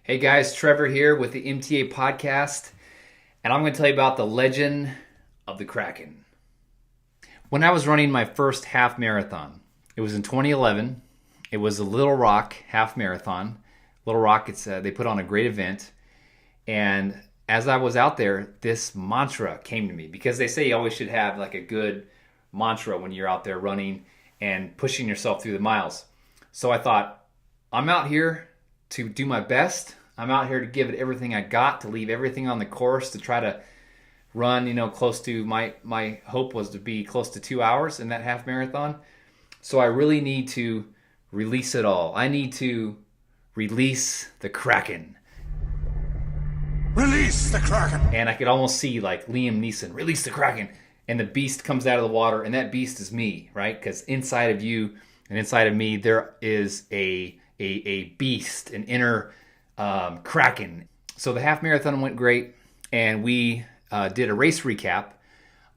Hey guys, Trevor here with the MTA podcast, and I'm going to tell you about the legend of the Kraken. When I was running my first half marathon, it was in 2011. It was a Little Rock half marathon. Little Rock, they put on a great event, and as I was out there, this mantra came to me because they say you always should have like a good mantra when you're out there running and pushing yourself through the miles. So I thought, I'm out here to do my best. I'm out here to give it everything I got, to leave everything on the course, to try to run, close to my hope was to be close to 2 hours in that half marathon. So I really need to release it all. I need to release the Kraken. Release the Kraken! And I could almost see like Liam Neeson, release the Kraken. And the beast comes out of the water, and that beast is me, right? Because inside of you and inside of me, there is a beast, an inner Kraken. So the half marathon went great, and we did a race recap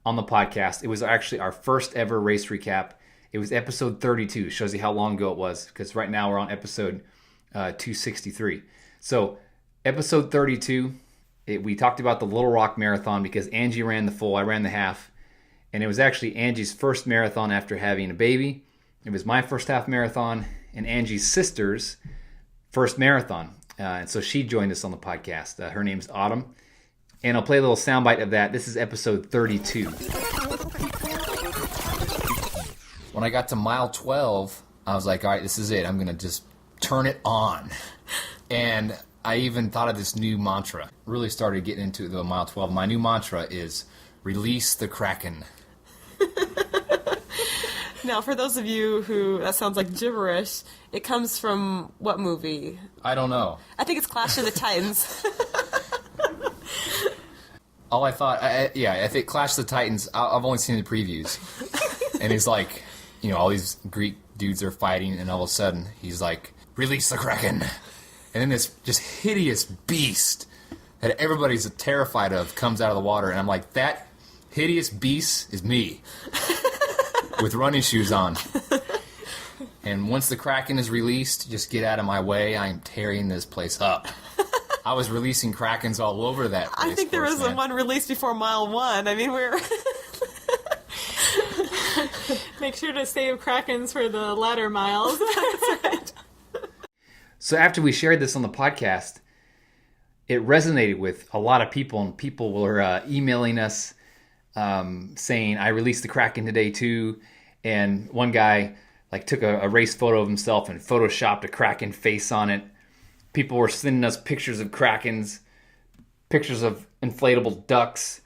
on the podcast. It was actually our first ever race recap. It was episode 32. Shows you how long ago it was, because right now we're on episode 263. So episode 32, we talked about the Little Rock Marathon because Angie ran the full, I ran the half, and it was actually Angie's first marathon after having a baby. It was my first half marathon and Angie's sister's first marathon. And so she joined us on the podcast. Her name's Autumn. And I'll play a little soundbite of that. This is episode 32. When I got to mile 12, I was like, all right, this is it. I'm going to just turn it on. And I even thought of this new mantra. Really started getting into the mile 12. My new mantra is release the Kraken. Now, for those of you who that sounds like gibberish, it comes from what movie? I don't know. I think it's Clash of the Titans. All I thought, I think Clash of the Titans, I've only seen the previews. And it's like, all these Greek dudes are fighting, and all of a sudden, he's like, release the Kraken. And then this just hideous beast that everybody's terrified of comes out of the water, and I'm like, that hideous beast is me. With running shoes on. And once the Kraken is released, just get out of my way. I'm tearing this place up. I was releasing Krakens all over that place. I think there was one released before mile 1. I mean, we're... Make sure to save Krakens for the latter miles. That's right. So after we shared this on the podcast, it resonated with a lot of people, and people were emailing us saying, I released the Kraken today too. And one guy took a race photo of himself and photoshopped a Kraken face on it. People were sending us pictures of Krakens, pictures of inflatable ducks.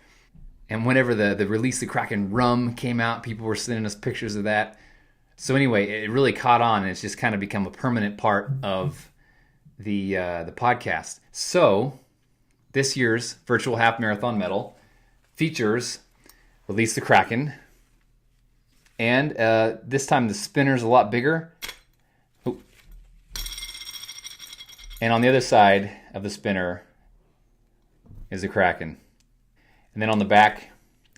And whenever the Release the Kraken rum came out, people were sending us pictures of that. So anyway, it really caught on, and it's just kind of become a permanent part of the podcast. So this year's virtual half marathon medal features Release the Kraken. And this time the spinner's a lot bigger. Ooh. And on the other side of the spinner is the Kraken. And then on the back,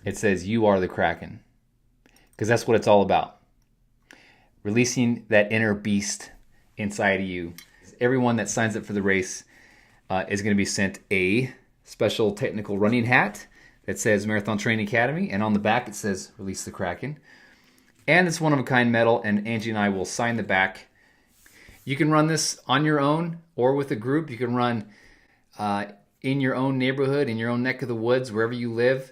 it says, you are the Kraken. Because that's what it's all about. Releasing that inner beast inside of you. Everyone that signs up for the race is going to be sent a special technical running hat that says Marathon Training Academy, and on the back it says Release the Kraken. And it's one-of-a-kind medal, and Angie and I will sign the back. You can run this on your own or with a group. You can run in your own neighborhood, in your own neck of the woods, wherever you live.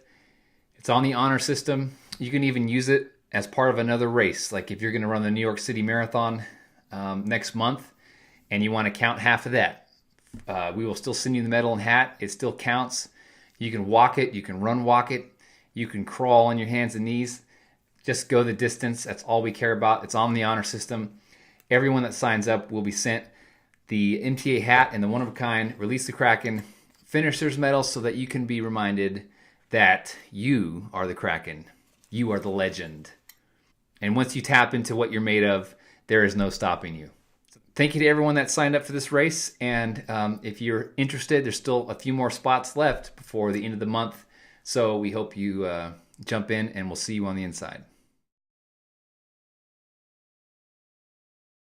It's on the honor system. You can even use it as part of another race. Like if you're going to run the New York City Marathon next month and you want to count half of that, we will still send you the medal and hat. It still counts. You can walk it. You can run walk it. You can crawl on your hands and knees. Just go the distance. That's all we care about. It's on the honor system. Everyone that signs up will be sent the MTA hat and the one-of-a-kind Release the Kraken finisher's medal so that you can be reminded that you are the Kraken. You are the legend. And once you tap into what you're made of, there is no stopping you. Thank you to everyone that signed up for this race. And if you're interested, there's still a few more spots left before the end of the month. So we hope you jump in, and we'll see you on the inside.